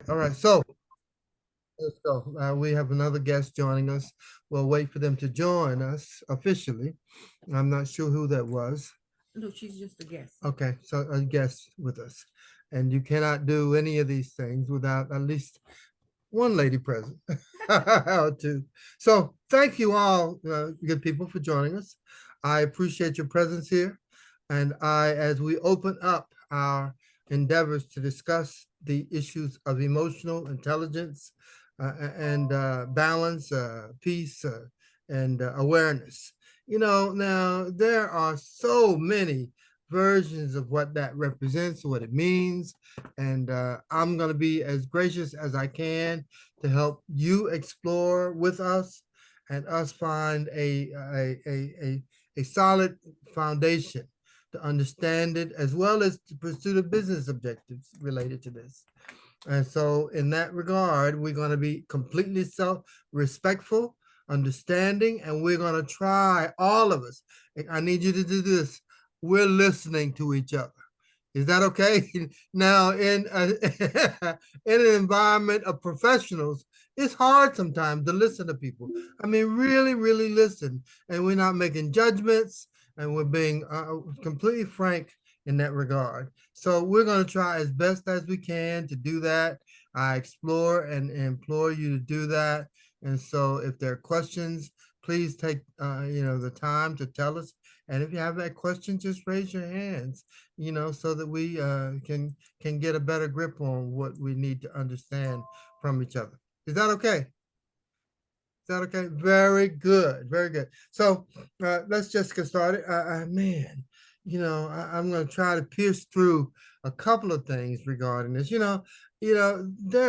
All right, so let's go. We have another guest joining us. We'll wait for them to join us officially. I'm not sure who that was. No, she's just a guest. Okay, so a guest with us. And you cannot do any of these things without at least one lady present or two. So thank you all, good people, for joining us. I appreciate your presence here. And as we open up our endeavors to discuss the issues of emotional intelligence and balance, peace, and awareness. Now there are so many versions of what that represents, what it means, and I'm going to be as gracious as I can to help you explore with us and us find a solid foundation to understand it, as well as to pursue the business objectives related to this. And so, in that regard, we're going to be completely self-respectful, understanding, and we're going to try, all of us. I need you to do this. We're listening to each other. Is that okay? Now, in an environment of professionals, it's hard sometimes to listen to people. I mean, really, really listen. And we're not making judgments, and we're being completely frank in that regard. So we're going to try as best as we can to do that. I explore and implore you to do that. And so if there are questions, please take the time to tell us. And if you have that question, just raise your hands, so that we can get a better grip on what we need to understand from each other. Is that okay? Is that okay? Very good. Very good. So let's just get started. Man, I'm going to try to pierce through a couple of things regarding this. There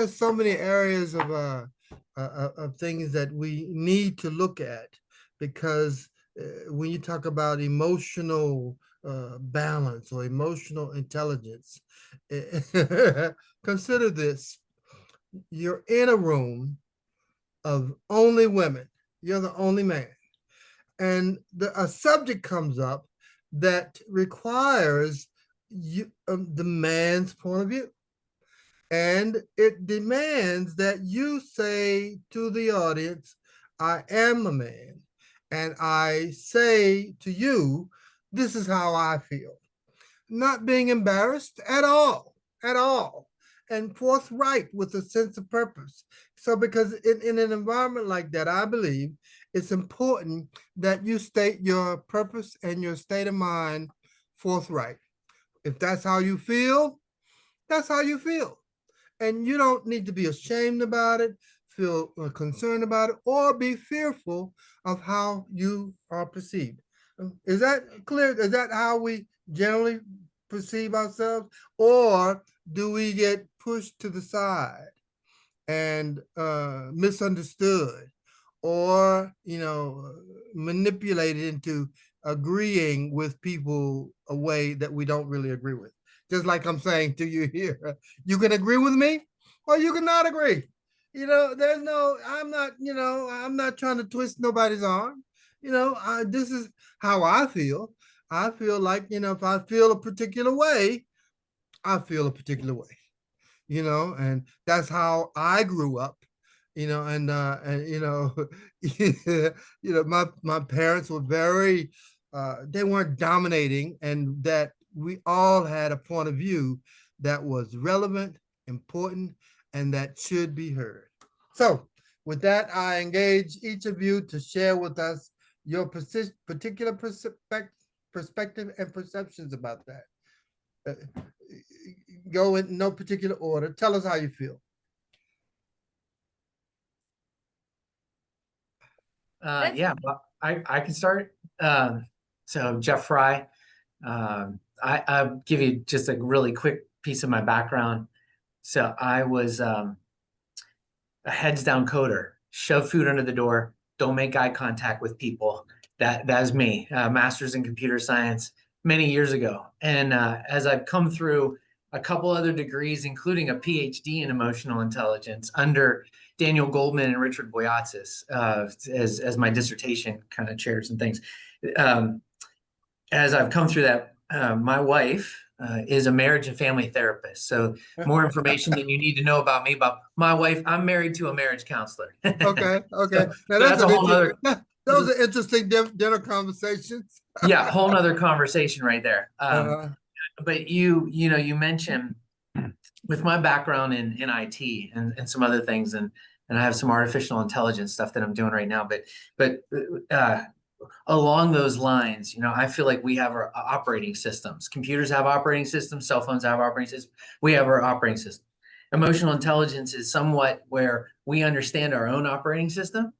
are so many areas of things that we need to look at because when you talk about emotional balance or emotional intelligence, consider this: you're in a room of only women. You're the only man. And a subject comes up that requires the man's point of view. And it demands that you say to the audience, I am a man. And I say to you, this is how I feel. Not being embarrassed at all, and forthright with a sense of purpose. So, because in an environment like that, I believe it's important that you state your purpose and your state of mind forthright. If that's how you feel, that's how you feel. And you don't need to be ashamed about it, feel concerned about it, or be fearful of how you are perceived. Is that clear? Is that how we generally perceive ourselves? Or do we get pushed to the side and misunderstood, or manipulated into agreeing with people a way that we don't really agree with? Just like I'm saying to you here, you can agree with me or you cannot agree. There's no, I'm not trying to twist nobody's arm. This is how I feel. I feel like, if I feel a particular way, I feel a particular way, and that's how I grew up, and my parents were very they weren't dominating, and that we all had a point of view that was relevant, important, and that should be heard. So with that, I engage each of you to share with us your particular perspective and perceptions about that. Uh, go in no particular order. Tell us how you feel. Yeah, well, I can start. So Jeff Fry, I'll give you just a really quick piece of my background. So I was a heads down coder, shove food under the door, don't make eye contact with people. That is me, master's in computer science many years ago. And as I've come through a couple other degrees, including a PhD in emotional intelligence under Daniel Goldman and Richard Boyatzis as my dissertation kind of chairs and things. As I've come through that, my wife is a marriage and family therapist. So more information than you need to know about me, about my wife. I'm married to a marriage counselor. Okay, okay. So, Now so that's a whole nother, those are interesting dinner conversations. yeah, whole nother conversation right there. Uh, But you mentioned with my background in IT and some other things, and I have some artificial intelligence stuff that I'm doing right now. But along those lines, I feel like we have our operating systems. Computers have operating systems, cell phones have operating systems. We have our operating system. Emotional intelligence is somewhat where we understand our own operating system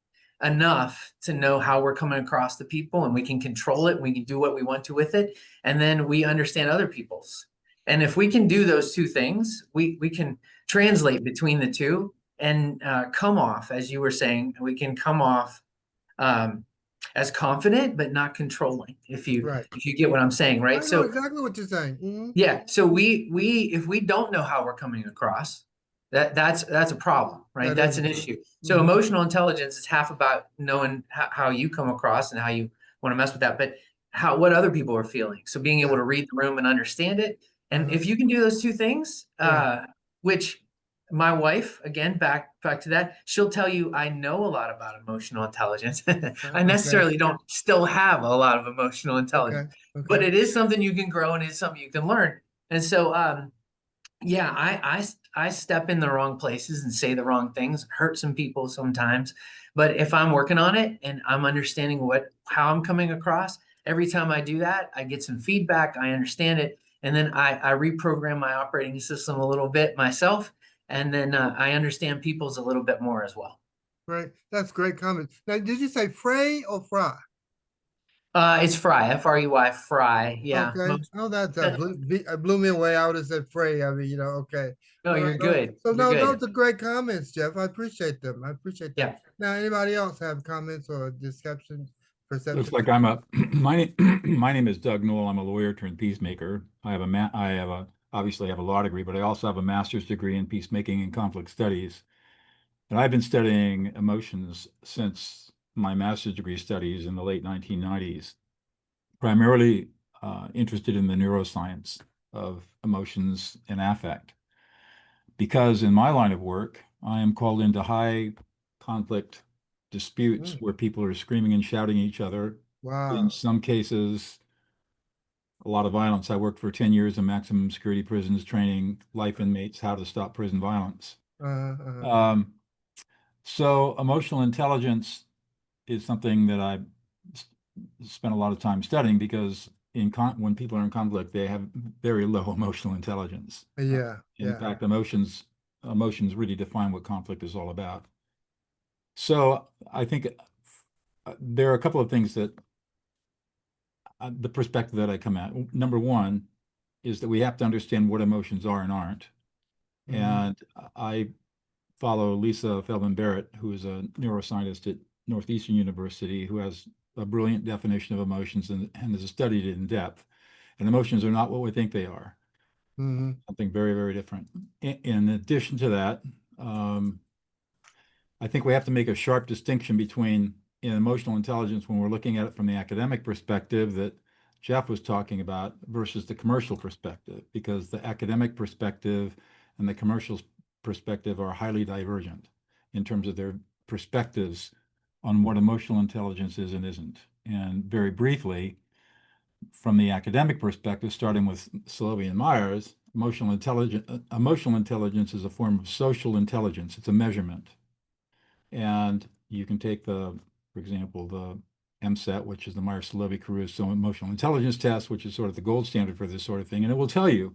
enough to know how we're coming across to people, and we can control it. We can do what we want to with it. And then we understand other people's. And if we can do those two things, we can translate between the two and come off, as you were saying, we can come off um, as confident, but not controlling, right. if you get what I'm saying, I right? know So exactly what you're saying. Mhm. yeah, so we if we don't know how we're coming across, that's a problem, right? That is That's a an problem. issue. So Mhm. emotional intelligence is half about knowing how you come across and how you want to mess with that, but what other people are feeling. So being able Yeah. to read the room and understand it. And Uh-huh. if you can do those two things, Yeah. which my wife, again, back to that, she'll tell you, I know a lot about emotional intelligence. I Okay. necessarily don't still have a lot of emotional Okay. intelligence, but Okay. it is something you can grow and it's something you can learn. And so, yeah, I step in the wrong places and say the wrong things, hurt some people sometimes. But if I'm working on it and I'm understanding how I'm coming across, every time I do that, I get some feedback, I understand it, and then I reprogram my operating system a little bit myself, and then I understand people's a little bit more as well. Right. That's great comment. Now, did you say Frey or Fry? It's Fry, Frey, Fry. Yeah, Okay. most. Oh, blew me away. I would have said Frey. I mean, okay. No, Well, you're good. so You're no, good. those are great comments, Jeff. I appreciate them. I appreciate that. Yeah. Now, anybody else have comments or Looks perceptions? like I'm up. My name is Doug Newell. I'm a lawyer turned peacemaker. Obviously have a law degree, but I also have a master's degree in peacemaking and conflict studies. And I've been studying emotions since my master's degree studies in the late 1990s, primarily interested in the neuroscience of emotions and affect. Because in my line of work, I am called into high conflict disputes Mm, where people are screaming and shouting at each other. In wow. some cases, a lot of violence. I worked for 10 years in maximum security prisons training life inmates how to stop prison violence. Uh-huh. Um, so emotional intelligence is something that I spent a lot of time studying because when people are in conflict, they have very low emotional intelligence. Yeah. In Yeah. fact, emotions really define what conflict is all about. So I think there are a couple of things that the perspective that I come at. Number one is that we have to understand what emotions are and aren't. Mhm. And I follow Lisa Feldman Barrett, who is a neuroscientist at Northeastern University, who has a brilliant definition of emotions and has studied it in depth. And emotions are not what we think they are. Mhm. Something very, very different. In addition to that, I think we have to make a sharp distinction between emotional intelligence when we're looking at it from the academic perspective that Jeff was talking about versus the commercial perspective, because the academic perspective and the commercial perspective are highly divergent in terms of their perspectives on what emotional intelligence is and isn't. And very briefly, from the academic perspective, starting with Salovey and Myers, emotional intelligence is a form of social intelligence. It's a measurement. And you can take for example, the MSET, which is the Myers-Salovey-Caruso Emotional Intelligence Test, which is sort of the gold standard for this sort of thing. And it will tell you,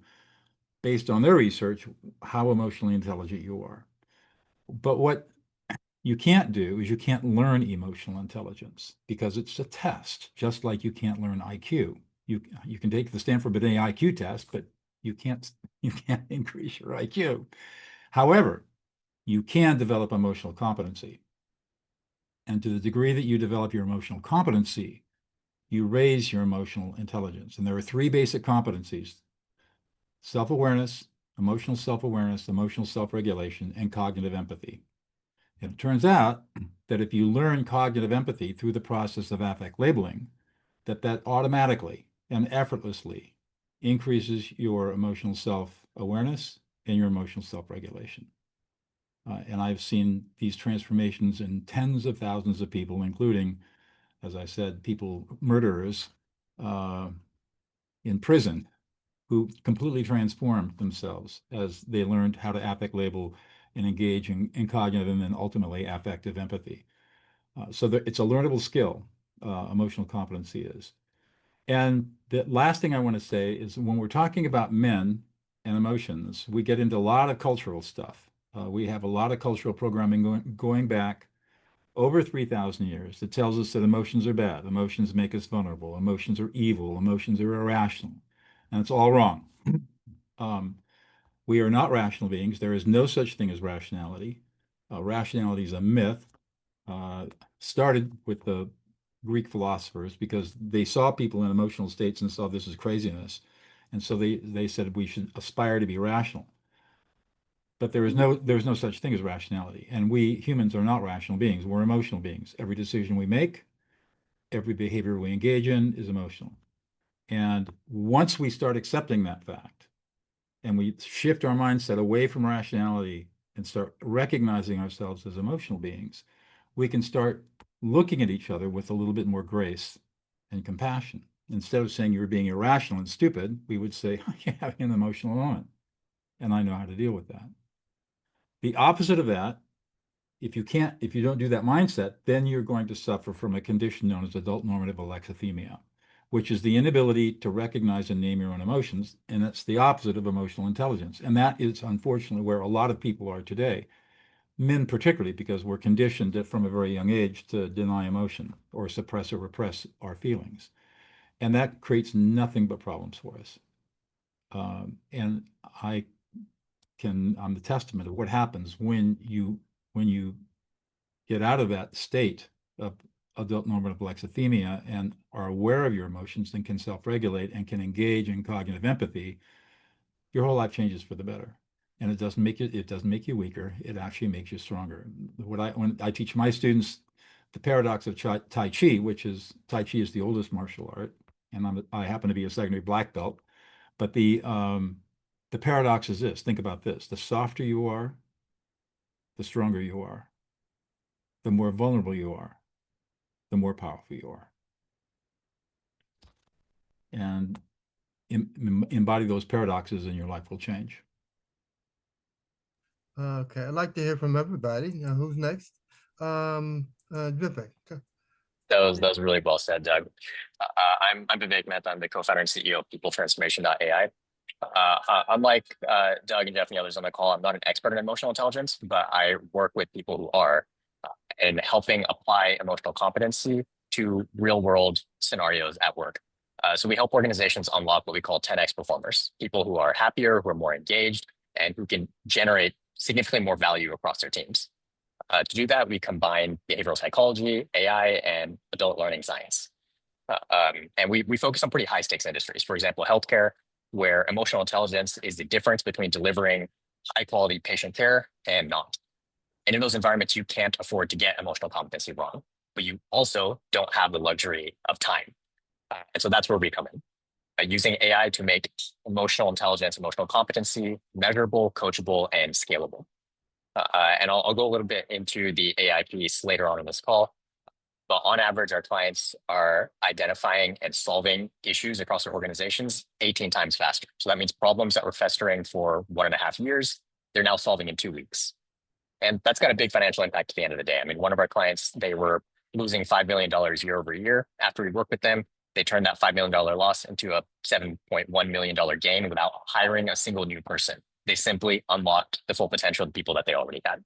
based on their research, how emotionally intelligent you are. But what you can't do is you can't learn emotional intelligence because it's a test, just like you can't learn IQ. You can take the Stanford Binet IQ test, but you can't increase your IQ. However, you can develop emotional competency. And to the degree that you develop your emotional competency, you raise your emotional intelligence. And there are three basic competencies: self-awareness, emotional self-regulation, and cognitive empathy. And it turns out that if you learn cognitive empathy through the process of affect labeling, that automatically and effortlessly increases your emotional self-awareness and your emotional self-regulation. And I've seen these transformations in tens of thousands of people, including, as I said, murderers in prison, who completely transformed themselves as they learned how to affect label and engage in cognitive and then ultimately affective empathy. So it's a learnable skill, emotional competency is. And the last thing I want to say is when we're talking about men and emotions, we get into a lot of cultural stuff. We have a lot of cultural programming going back over 3,000 years that tells us that emotions are bad, emotions make us vulnerable, emotions are evil, emotions are irrational. And it's all wrong. We are not rational beings. There is no such thing as rationality. Rationality is a myth. Started with the Greek philosophers because they saw people in emotional states and saw this as craziness. And so they said we should aspire to be rational. But there's no such thing as rationality. And we humans are not rational beings. We're emotional beings. Every decision we make, every behavior we engage in is emotional. And once we start accepting that fact and we shift our mindset away from rationality and start recognizing ourselves as emotional beings, we can start looking at each other with a little bit more grace and compassion. Instead of saying you're being irrational and stupid, we would say, you're having an emotional moment, and I know how to deal with that. The opposite of that, if you don't do that mindset, then you're going to suffer from a condition known as adult normative alexithymia, which is the inability to recognize and name your own emotions. And that's the opposite of emotional intelligence. And that is unfortunately where a lot of people are today. Men particularly, because we're conditioned from a very young age to deny emotion or suppress or repress our feelings. And that creates nothing but problems for us. And I'm the testament of what happens when you get out of that state of adult normative alexithymia and are aware of your emotions and can self-regulate and can engage in cognitive empathy. Your whole life changes for the better. And it doesn't make you weaker. It actually makes you stronger. When I teach my students the paradox of Tai Chi, Tai Chi is the oldest martial art, and I happen to be a secondary black belt. But the paradox is this: think about this: the softer you are, the stronger you are. The more vulnerable you are, the more powerful you are. And embody those paradoxes, and your life will change. Okay, I'd like to hear from everybody. Who's next? Vivek. That was really well said, Doug. I'm Vivek Mehta. I'm the co-founder and CEO of PeopleTransformation.ai. Unlike Doug and Jeff and the others on the call, I'm not an expert in emotional intelligence, but I work with people who are in helping apply emotional competency to real world scenarios at work. So we help organizations unlock what we call 10x performers, people who are happier, who are more engaged, and who can generate significantly more value across their teams. To do that, we combine behavioral psychology, AI, and adult learning science. And we focus on pretty high stakes industries. For example, healthcare, where emotional intelligence is the difference between delivering high quality patient care and not. And in those environments, you can't afford to get emotional competency wrong, but you also don't have the luxury of time. And so that's where we come in. Using AI to make emotional intelligence, emotional competency measurable, coachable, and scalable. And I'll go a little bit into the AI piece later on in this call. But on average, our clients are identifying and solving issues across their organizations 18 times faster. So that means problems that were festering for 1.5 years, they're now solving in 2 weeks. And that's got a big financial impact at the end of the day. I mean, one of our clients, they were losing $5 million year over year. After we worked with them, they turned that $5 million loss into a $7.1 million gain without hiring a single new person. They simply unlocked the full potential of the people that they already had.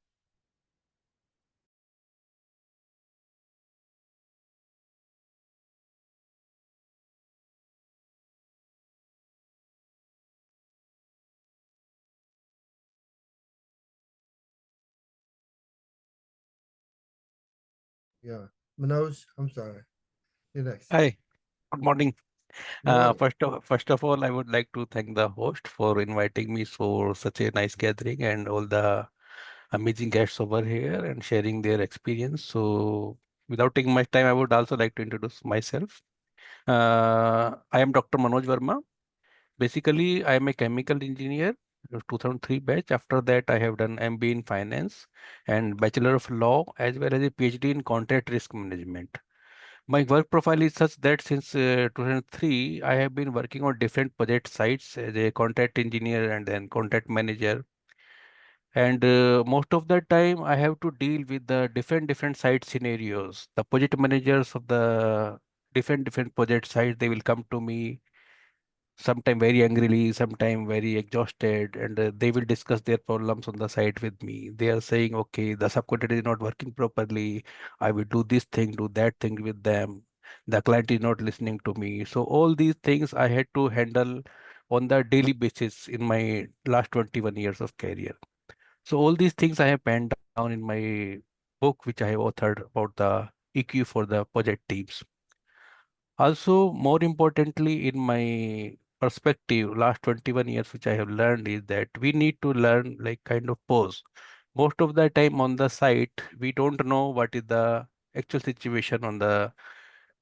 Yeah, Manoj, I'm sorry. You're next. Hi, good morning. Morning. First of all, I would like to thank the host for inviting me for such a nice gathering and all the amazing guests over here and sharing their experience. So, without taking much time, I would also like to introduce myself. I am Dr. Manoj Verma, Basically, I am a chemical engineer, 2003 batch. After that, I have done MBA in finance and Bachelor of Law, as well as a PhD in contract risk management. My work profile is such that since 2003, I have been working on different project sites as a contract engineer and then contract manager. And most of the time, I have to deal with the different site scenarios. The project managers of the different project sites, they will come to me sometime very angrily, sometime very exhausted, and they will discuss their problems on the site with me. They are saying, okay, the subcontractor is not working properly. I will do this thing, do that thing with them. The client is not listening to me. So all these things I had to handle on the daily basis in my last 21 years of career. So all these things I have penned down in my book, which I have authored about the EQ for the project teams. Also, more importantly, in my perspective, last 21 years, which I have learned is that we need to learn like kind of pause. Most of the time on the site, we don't know what is the actual situation on the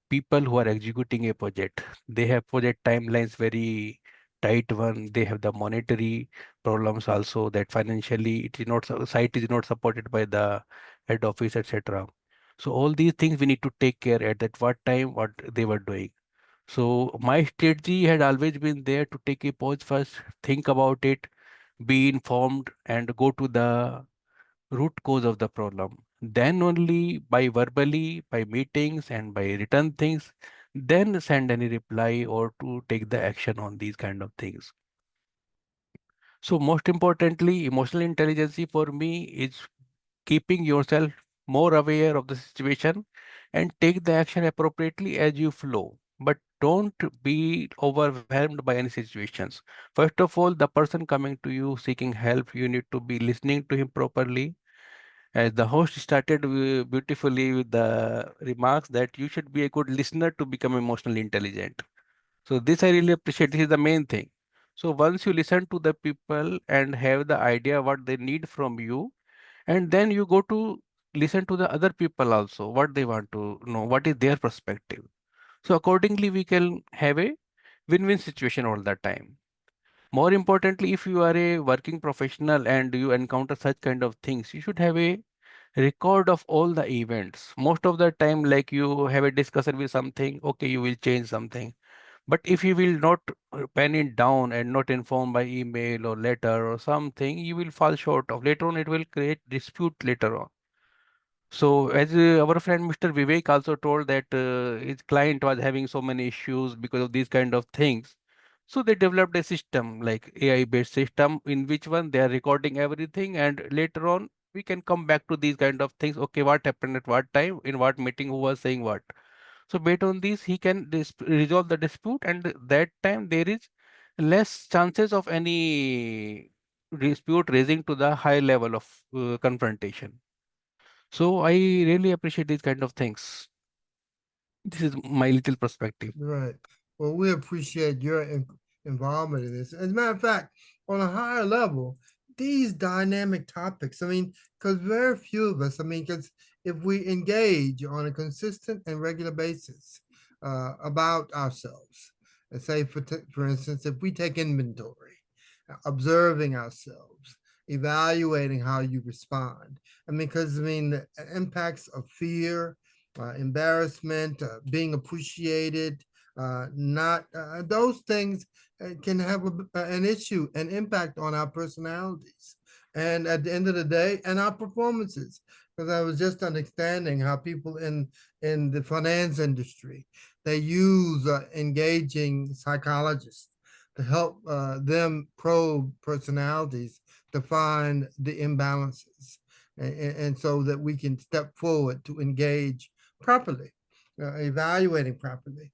people who are executing a project. They have project timelines very tight one. They have the monetary problems also that financially it is not site is not supported by the head office, etc. So all these things we need to take care at that what time what they were doing. So my strategy had always been there to take a pause first, think about it, be informed, and go to the root cause of the problem. Then only by verbally, by meetings and by written things, then send any reply or to take the action on these kind of things. So most importantly, emotional intelligence for me is keeping yourself more aware of the situation and take the action appropriately as you flow. But don't be overwhelmed by any situations. First of all, the person coming to you seeking help, you need to be listening to him properly. As the host started beautifully with the remarks that you should be a good listener to become emotionally intelligent. So this I really appreciate. This is the main thing. So once you listen to the people and have the idea what they need from you, and then you go to listen to the other people also, what they want to know, what is their perspective. So accordingly, we can have a win-win situation all the time. More importantly, if you are a working professional and you encounter such kind of things, you should have a record of all the events. Most of the time, like you have a discussion with something, okay, you will change something. But if you will not pen it down and not inform by email or letter or something, you will fall short of. Later on, it will create dispute later on. So as our friend Mr. Vivek also told that his client was having so many issues because of these kind of things. So they developed a system like AI-based system in which one they are recording everything, and later on we can come back to these kind of things. Okay, what happened at what time, in what meeting, who was saying what. So based on this, he can resolve the dispute, and that time there is less chances of any dispute raising to the high level of confrontation. So I really appreciate these kind of things. This is my little perspective. Right. Well, we appreciate your involvement in this. As a matter of fact, on a higher level, these dynamic topics, I mean, because very few of us, I mean, because if we engage on a consistent and regular basis about ourselves, and say, for instance, if we take inventory, observing ourselves, evaluating how you respond, I mean, because, I mean, the impacts of fear, embarrassment, being appreciated, not those things can have an issue, an impact on our personalities, and at the end of the day, and our performances. Because I was just understanding how people in the finance industry, they use engaging psychologists to help them probe personalities to find the imbalances, and so that we can step forward to engage properly, evaluating properly,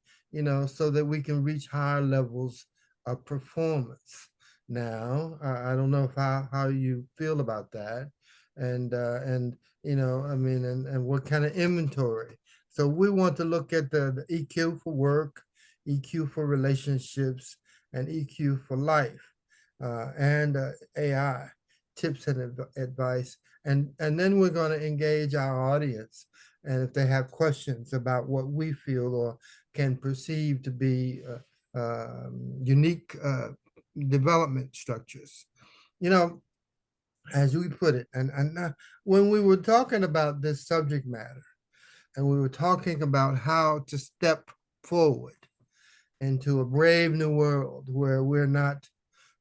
so that we can reach higher levels of performance. Now, I don't know if how you feel about that, and I mean, and what kind of inventory. So we want to look at the EQ for work, EQ for relationships, and EQ for life, and AI tips and advice, and then we're going to engage our audience, and if they have questions about what we feel or can perceive to be unique development structures. You know, as we put it, and when we were talking about this subject matter, and we were talking about how to step forward into a brave new world where we're not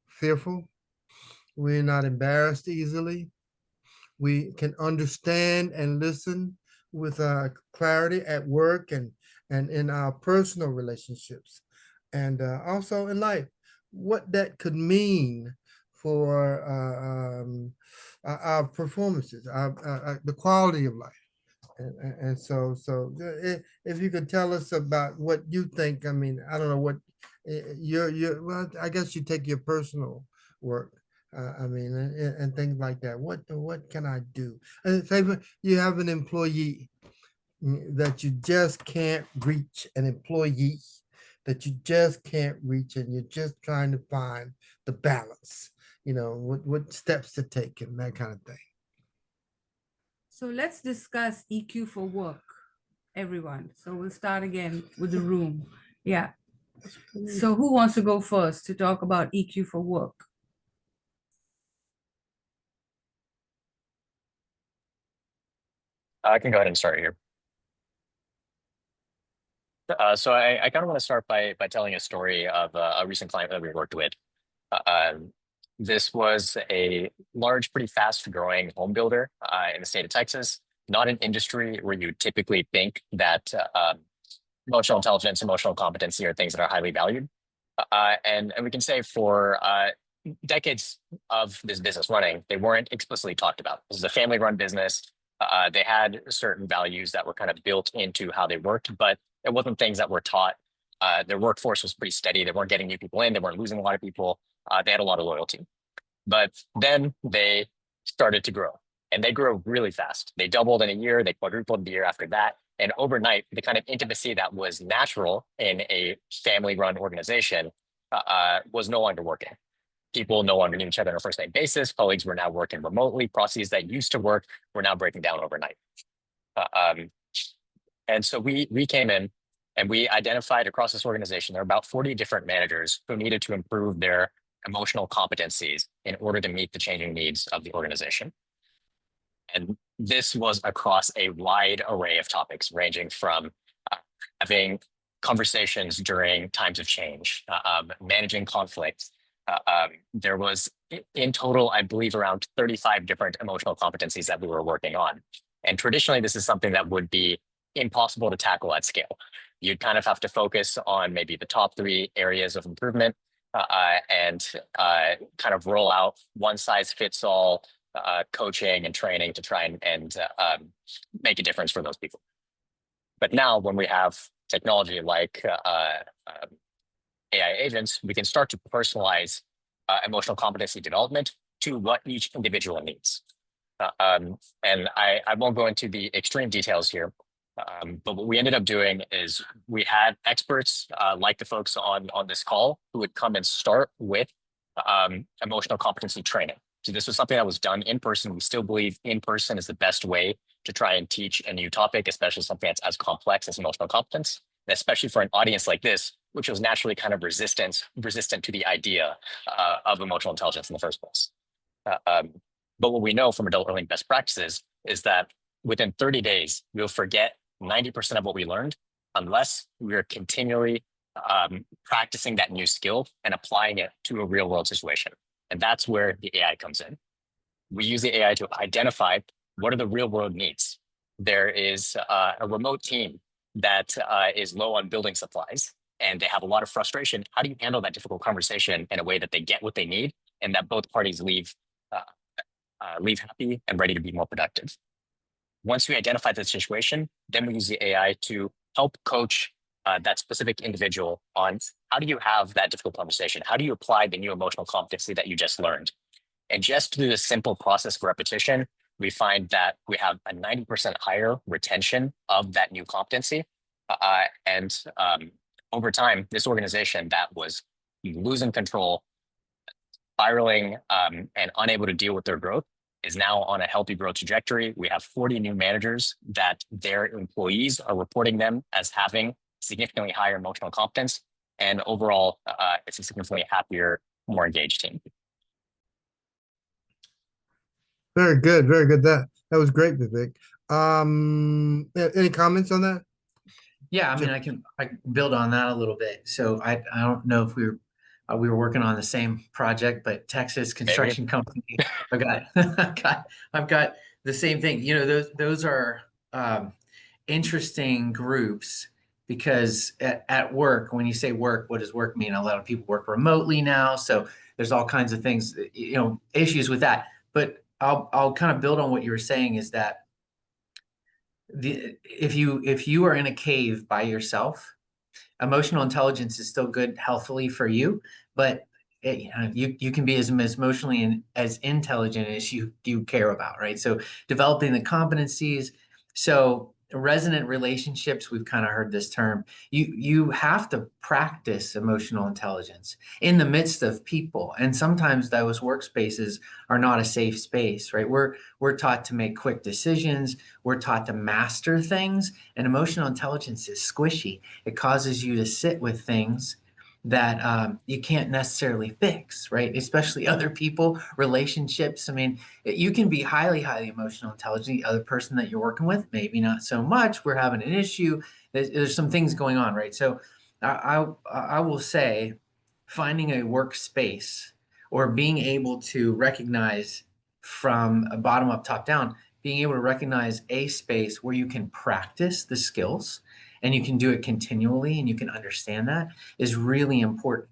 fearful, we're not embarrassed easily, we can understand and listen with clarity at work and in our personal relationships, and also in life, what that could mean for our performances, the quality of life. And so if you could tell us about what you think, I mean, I don't know what well, I guess you take your personal work, I mean, and things like that. What can I do? And say you have an employee that you just can't reach, an employee that you just can't reach, and you're just trying to find the balance, what steps to take and that kind of thing. So let's discuss EQ for work, everyone. So we'll start again with the room. Yeah. So who wants to go first to talk about EQ for work? I can go ahead and start here. So I kind of want to start by telling a story of a recent client that we worked with. This was a large, pretty fast growing home builder in the state of Texas, not an industry where you typically think that emotional intelligence, emotional competency are things that are highly valued. And we can say for decades of this business running, they weren't explicitly talked about. This is a family run business. They had certain values that were kind of built into how they worked, but it wasn't things that were taught. Their workforce was pretty steady. They weren't getting new people in. They weren't losing a lot of people. They had a lot of loyalty. But then they started to grow, and they grew really fast. They doubled in a year. They quadrupled the year after that. And overnight, the kind of intimacy that was natural in a family-run organization was no longer working. People no longer knew each other on a first-name basis. Colleagues were now working remotely. Processes that used to work were now breaking down overnight. And so we came in and we identified across this organization, there are about 40 different managers who needed to improve their emotional competencies in order to meet the changing needs of the organization. And this was across a wide array of topics, ranging from having conversations during times of change, managing conflict. There was in total, I believe, around 35 different emotional competencies that we were working on. And traditionally, this is something that would be impossible to tackle at scale. You'd kind of have to focus on maybe the top 3 areas of improvement and kind of roll out one size fits all coaching and training to try and make a difference for those people. But now when we have technology like AI agents, we can start to personalize emotional competency development to what each individual needs. And I won't go into the extreme details here, but what we ended up doing is we had experts like the folks on this call who would come and start with emotional competency training. So this was something that was done in person. We still believe in person is the best way to try and teach a new topic, especially something that's as complex as emotional competence, and especially for an audience like this, which was naturally kind of resistant to the idea of emotional intelligence in the first place. But what we know from adult learning best practices is that within 30 days, we'll forget 90% of what we learned unless we are continually practicing that new skill and applying it to a real world situation. And that's where the AI comes in. We use the AI to identify what are the real world needs. There is a remote team that is low on building supplies and they have a lot of frustration. How do you handle that difficult conversation in a way that they get what they need and that both parties leave happy and ready to be more productive? Once we identify the situation, then we use the AI to help coach that specific individual on how do you have that difficult conversation? How do you apply the new emotional competency that you just learned? And just through this simple process of repetition, we find that we have a 90% higher retention of that new competency. And over time, this organization that was losing control, spiraling, and unable to deal with their growth is now on a healthy growth trajectory. We have 40 new managers that their employees are reporting them as having significantly higher emotional competence. And overall, it's a significantly happier, more engaged team. Very good, very good. That was great, Vivek. Any comments on that? Yeah, I mean, Jeff. I can build on that a little bit. So I don't know if we were working on the same project, but Texas construction company, I've got the same thing. You know, those are interesting groups because at work, when you say work, what does work mean? A lot of people work remotely now, so there's all kinds of things, you know, issues with that. But I'll kind of build on what you were saying is that if you are in a cave by yourself, emotional intelligence is still good healthily for you, but you can be as emotionally and as intelligent as you care about, right? So developing the competencies. So resonant relationships, we've kind of heard this term. You have to practice emotional intelligence in the midst of people, and sometimes those workspaces are not a safe space, right? We're taught to make quick decisions. We're taught to master things, and emotional intelligence is squishy. It causes you to sit with things that you can't necessarily fix, right? Especially other people, relationships. I mean, you can be highly, highly emotional intelligent. The other person that you're working with, maybe not so much. We're having an issue. There's some things going on, right? So I will say finding a workspace or being able to recognize from a bottom up, top down, being able to recognize a space where you can practice the skills and you can do it continually and you can understand that is really important.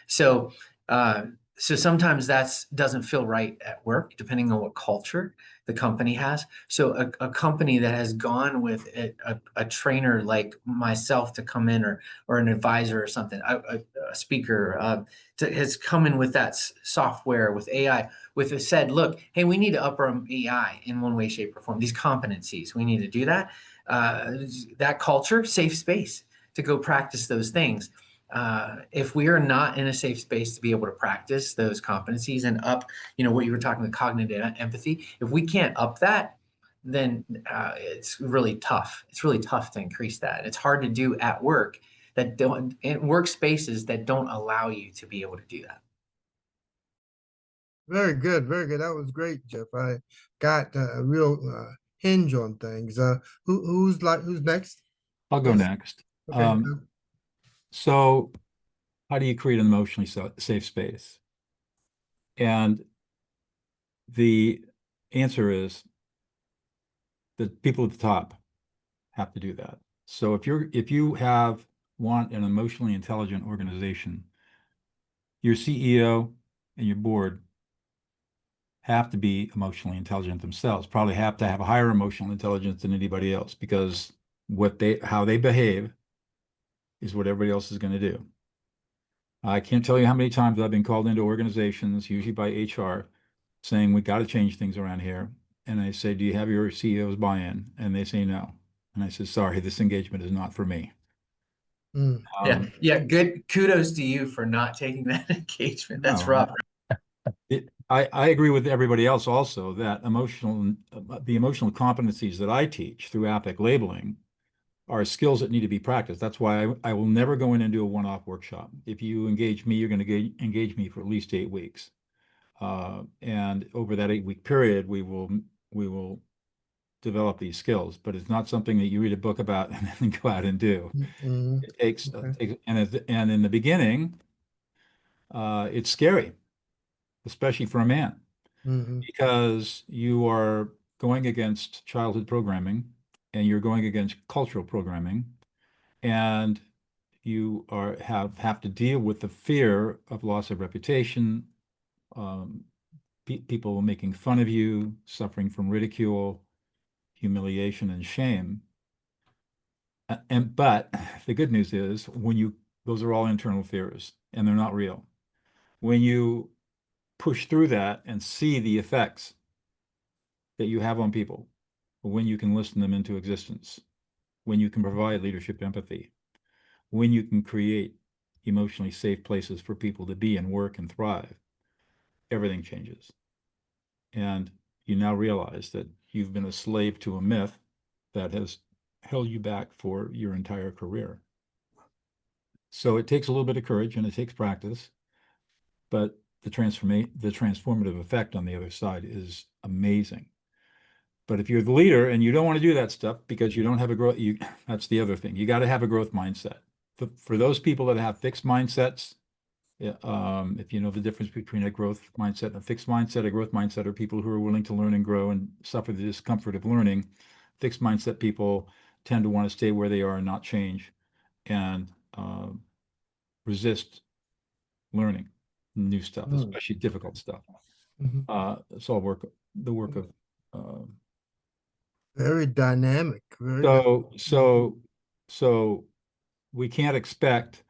So, so sometimes that doesn't feel right at work, depending on what culture the company has. So a company that has gone with a trainer like myself to come in, or an advisor or something, a speaker has come in with that software with AI, with said, look, hey, we need to up our AI in one way, shape, or form. These competencies, we need to do that. That culture, safe space to go practice those things. If we are not in a safe space to be able to practice those competencies and up, you know, what you were talking about, cognitive empathy, if we can't up that, then it's really tough. It's really tough to increase that. It's hard to do at work that don't, in workspaces that don't allow you to be able to do that. Very good, very good. That was great, Jeff. I got a real hinge on things. Who's next? I'll go next. Okay. So how do you create an emotionally safe space? And the answer is the people at the top have to do that. So if you want an emotionally intelligent organization, your CEO and your board have to be emotionally intelligent themselves, probably have to have a higher emotional intelligence than anybody else, because how they behave is what everybody else is going to do. I can't tell you how many times I've been called into organizations, usually by HR, saying we got to change things around here. And I say, do you have your CEO's buy-in? And they say no. And I said, sorry, this engagement is not for me. Yeah. Good. Kudos to you for not taking that engagement. That's No, rough. I agree with everybody else also that the emotional competencies that I teach through APIC labeling are skills that need to be practiced. That's why I will never go in and do a one-off workshop. If you engage me, you're going to engage me for at least 8 weeks. And over that 8-week period, we will develop these skills, but it's not something that you read a book about and then go out and do. Mhm. It takes, Okay. and in the beginning, it's scary, especially for a man, Mhm. because you are going against childhood programming and you're going against cultural programming, and you have to deal with the fear of loss of reputation, people making fun of you, suffering from ridicule, humiliation, and shame. But the good news is those are all internal fears and they're not real. When you push through that and see the effects that you have on people, when you can listen them into existence, when you can provide leadership empathy, when you can create emotionally safe places for people to be and work and thrive, everything changes. And you now realize that you've been a slave to a myth that has held you back for your entire career. So it takes a little bit of courage and it takes practice, but the transformative effect on the other side is amazing. But if you're the leader and you don't want to do that stuff because you don't have a growth, that's the other thing. You got to have a growth mindset. For those people that have fixed mindsets, if you know the difference between a growth mindset and a fixed mindset, a growth mindset are people who are willing to learn and grow and suffer the discomfort of learning. Fixed mindset people tend to want to stay where they are and not change and resist learning new stuff, especially difficult stuff. It's all the work of Very dynamic. So we can't expect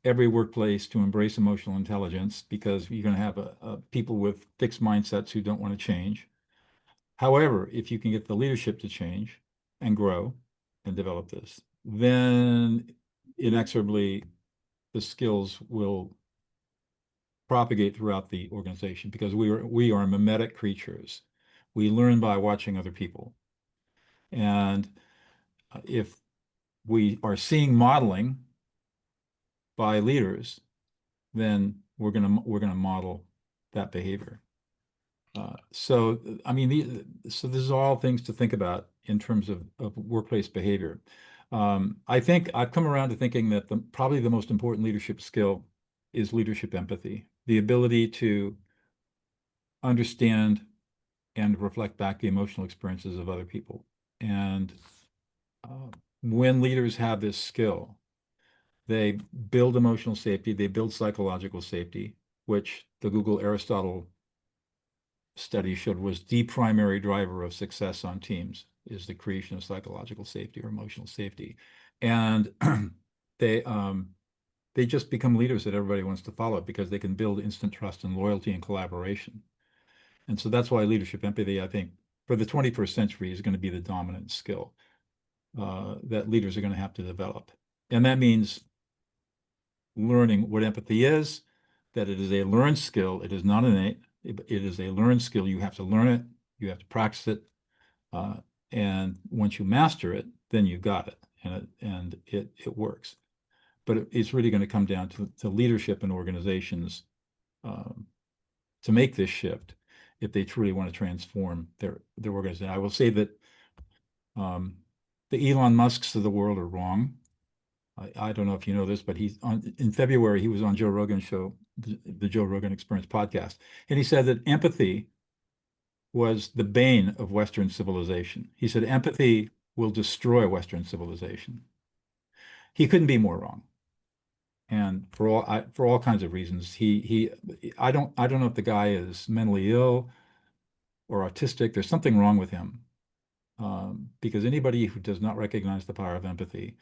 every workplace to embrace emotional intelligence because you're going to have people with fixed mindsets who don't want to change. However, if you can get the leadership to change and grow and develop this, then inexorably the skills will propagate throughout the organization because we are mimetic creatures. We learn by watching other people. And if we are seeing modeling by leaders, then we're gonna model that behavior. So I mean, so this is all things to think about in terms of workplace behavior. I think I've come around to thinking that probably the most important leadership skill is leadership empathy, the ability to understand and reflect back the emotional experiences of other people. And when leaders have this skill, they build emotional safety, they build psychological safety, which the Google Aristotle study showed was the primary driver of success on teams, is the creation of psychological safety or emotional safety. And they just become leaders that everybody wants to follow because they can build instant trust and loyalty and collaboration. And so that's why leadership empathy, I think, for the 21st century is going to be the dominant skill that leaders are going to have to develop. And that means learning what empathy is, that it is a learned skill. It is not innate. It is a learned skill. You have to learn it. You have to practice it. And once you master it, then you've got it, and it works. But it's really going to come down to leadership in organizations to make this shift if they truly want to transform their organization. I will say that the Elon Musks of the world are wrong. I don't know if you know this, but in February, he was on Joe Rogan's show, the Joe Rogan Experience podcast. And he said that empathy was the bane of Western civilization. He said empathy will destroy Western civilization. He couldn't be more wrong. And for all kinds of reasons, I don't know if the guy is mentally ill or autistic. There's something wrong with him. Because anybody who does not recognize the power of empathy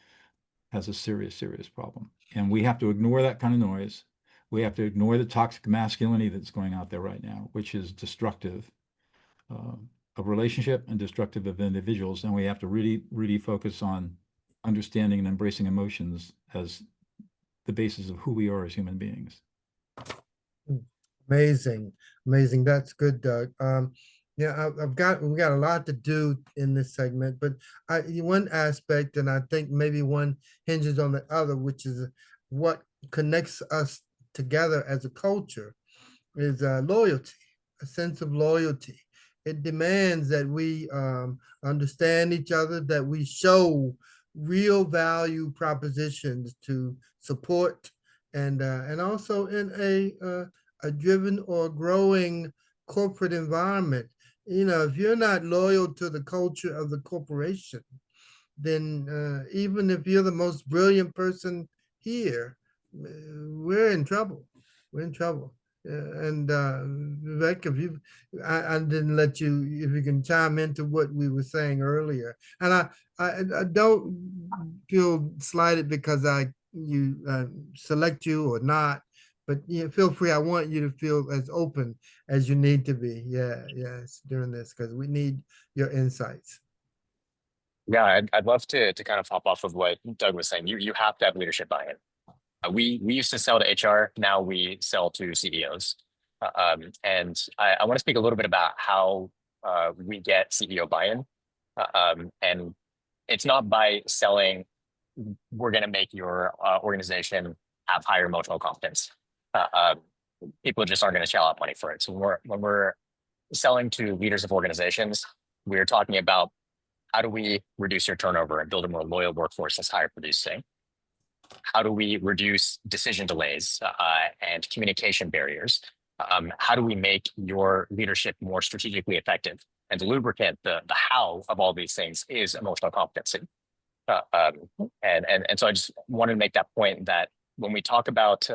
has a serious, serious problem. And we have to ignore that kind of noise. We have to ignore the toxic masculinity that's going out there right now, which is destructive of relationship and destructive of individuals. And we have to really, really focus on understanding and embracing emotions as the basis of who we are as human beings. Amazing. That's good, Doug. Yeah, we've got a lot to do in this segment, but one aspect, and I think maybe one hinges on the other, which is what connects us together as a culture, is loyalty, a sense of loyalty. It demands that we understand each other, that we show real value propositions to support, and also in a driven or growing corporate environment. If you're not loyal to the culture of the corporation, then even if you're the most brilliant person here, we're in trouble. And Vivek, I didn't let you, if you can chime into what we were saying earlier. And I don't feel slighted because you select you or not, but feel free. I want you to feel as open as you need to be. Yes, during this, because we need your insights. Yeah, I'd love to kind of hop off of what Doug was saying. You have to have leadership buy-in. We used to sell to HR. Now we sell to CEOs. And I want to speak a little bit about how we get CEO buy-in. And it's not by selling, we're going to make your organization have higher emotional competence. People just aren't going to shell out money for it. So when we're selling to leaders of organizations, we're talking about how do we reduce your turnover and build a more loyal workforce that's higher producing? How do we reduce decision delays and communication barriers? How do we make your leadership more strategically effective? And the lubricant, the how of all these things is emotional competency. And so I just wanted to make that point that when we talk about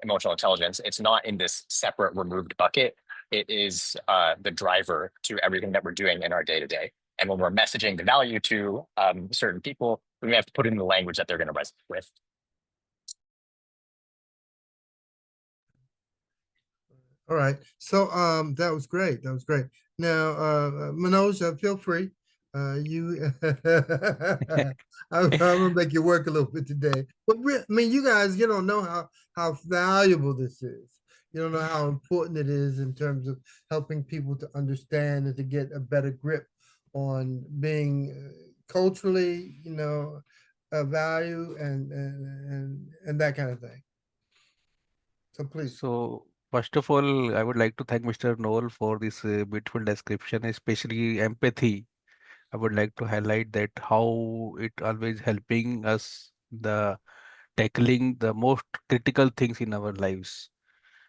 emotional intelligence, it's not in this separate removed bucket. It is the driver to everything that we're doing in our day to day. And when we're messaging the value to certain people, we have to put it in the language that they're going to resonate with. All right. So that was great. That was great. Now, Manoj, feel free. I'm gonna make you work a little bit today. But I mean, you guys, you don't know how valuable this is. You don't know how important it is in terms of helping people to understand and to get a better grip on being culturally, a value and that kind of thing. So please. So first of all, I would like to thank Mr. Noel for this beautiful description, especially empathy. I would like to highlight that how it always helping us the tackling the most critical things in our lives.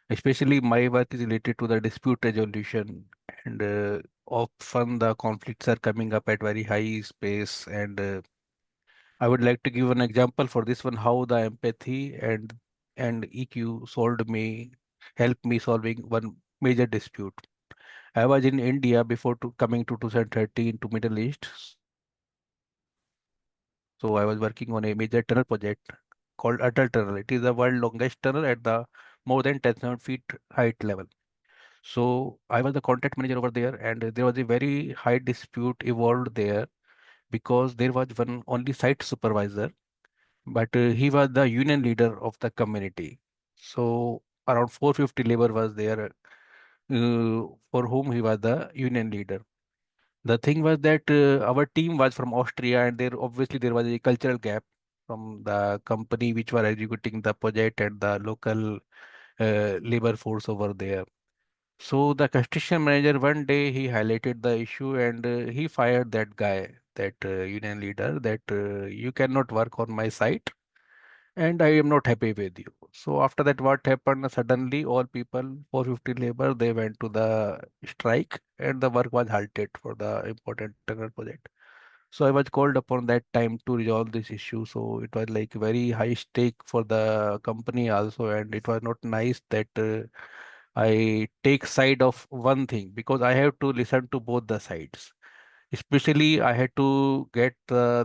Especially my work is related to the dispute resolution, and often the conflicts are coming up at very high space. And I would like to give an example for this one, how the empathy and EQ helped me solving one major dispute. I was in India before coming to 2013 to Middle East. So I was working on a major tunnel project called Atal Tunnel. It is the world longest tunnel at the more than 10,000 feet height level. So I was the contact manager over there, and there was a very high dispute evolved there because there was one only site supervisor, but he was the union leader of the community. So around 450 labor was there for whom he was the union leader. The thing was that our team was from Austria, and there was a cultural gap from the company which were executing the project and the local labor force over there. So the construction manager one day he highlighted the issue, and he fired that guy, that union leader, that you cannot work on my site and I am not happy with you. So after that, what happened? Suddenly, all people, 450 labor, they went to the strike, and the work was halted for the important tunnel project. So I was called upon that time to resolve this issue. So it was like very high stake for the company also, and it was not nice that I take side of one thing because I have to listen to both the sides. Especially, I had to get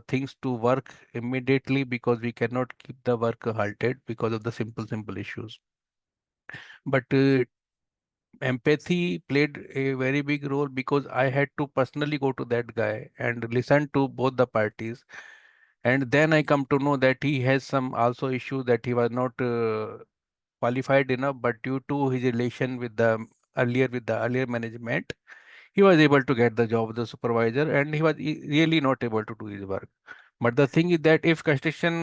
things to work immediately because we cannot keep the work halted because of the simple issues. But empathy played a very big role because I had to personally go to that guy and listen to both the parties. And then I come to know that he has some also issue that he was not qualified enough, but due to his relation with the earlier management, he was able to get the job of the supervisor, and he was really not able to do his work. But the thing is that if construction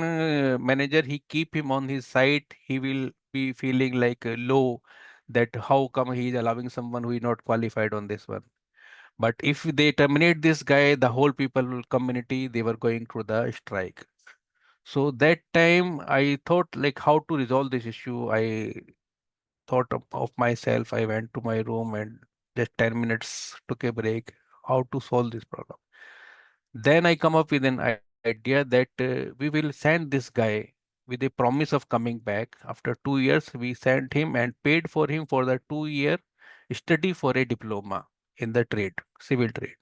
manager he keep him on his site, he will be feeling like low, that how come he is allowing someone who is not qualified on this one. But if they terminate this guy, the whole people community they were going through the strike. So that time I thought like how to resolve this issue. I thought of myself. I went to my room and just 10 minutes took a break. How to solve this problem? Then I come up with an idea that we will send this guy with a promise of coming back. After 2 years, we sent him and paid for him for the 2 year study for a diploma in the trade, civil trade.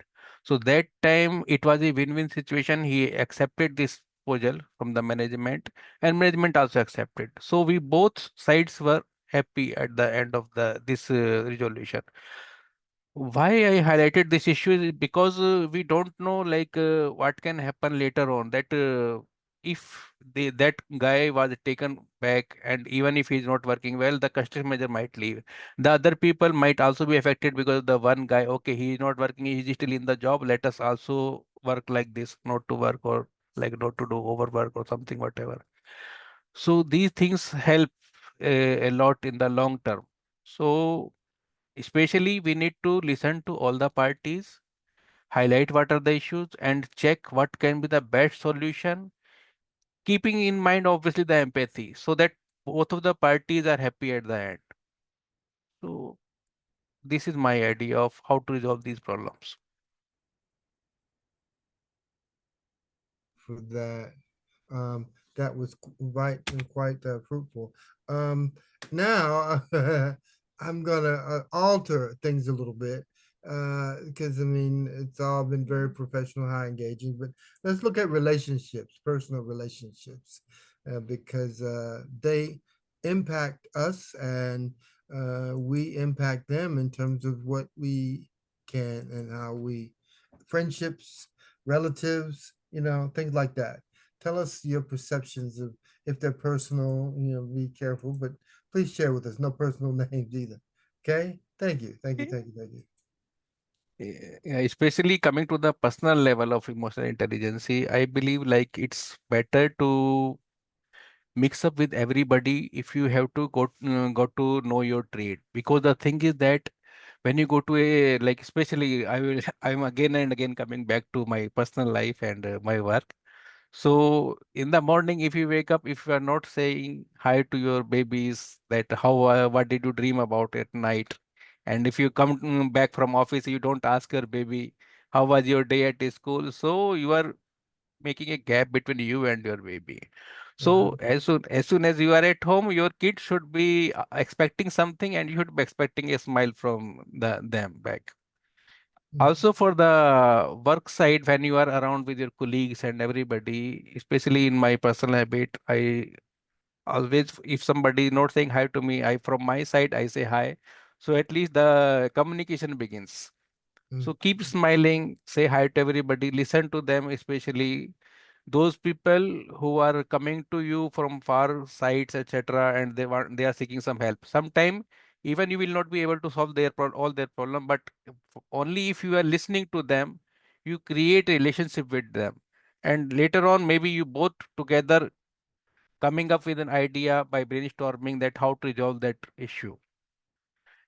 So that time it was a win-win situation. He accepted this proposal from the management, and management also accepted. So we both sides were happy at the end of the this resolution. Why I highlighted this issue is because we don't know like what can happen later on, that if that guy was taken back, and even if he's not working well, the construction manager might leave. The other people might also be affected because the one guy, okay, he is not working, he is still in the job, let us also work like this, not to work, or like not to do overwork or something, whatever. So these things help a lot in the long term. So especially we need to listen to all the parties, highlight what are the issues, and check what can be the best solution, keeping in mind obviously the empathy, so that both of the parties are happy at the end. So this is my idea of how to resolve these problems. For that. Um, that was right and quite fruitful. Um, now I'm gonna alter things a little bit because I mean it's all been very professional, high engaging. But let's look at relationships, personal relationships, because they impact us and we impact them in terms of what we can and how we friendships, relatives, things like that. Tell us your perceptions of if they're personal, be careful, but please share with us. No personal names either. Okay? Thank you. Thank you. Thank you. Thank you. Yeah, especially coming to the personal level of emotional intelligence, I believe like it's better to mix up with everybody if you have to got to know your trade, because the thing is that when you go to a, like, especially I'm again and again coming back to my personal life and my work. So in the morning, if you wake up, if you are not saying hi to your babies, that how what did you dream about at night, and if you come back from office, you don't ask your baby how was your day at school, so you are making a gap between you and your baby. So as soon as you are at home, your kid should be expecting something, and you should be expecting a smile from them back. Also for the work side, when you are around with your colleagues and everybody, especially in my personal habit, I always, if somebody is not saying hi to me, I from my side I say hi. So at least the communication begins. So keep smiling, say hi to everybody, listen to them, especially those people who are coming to you from far sites, etc., and they are seeking some help. Sometime even you will not be able to solve all their problem, but only if you are listening to them, you create a relationship with them, and later on maybe you both together coming up with an idea by brainstorming that how to resolve that issue.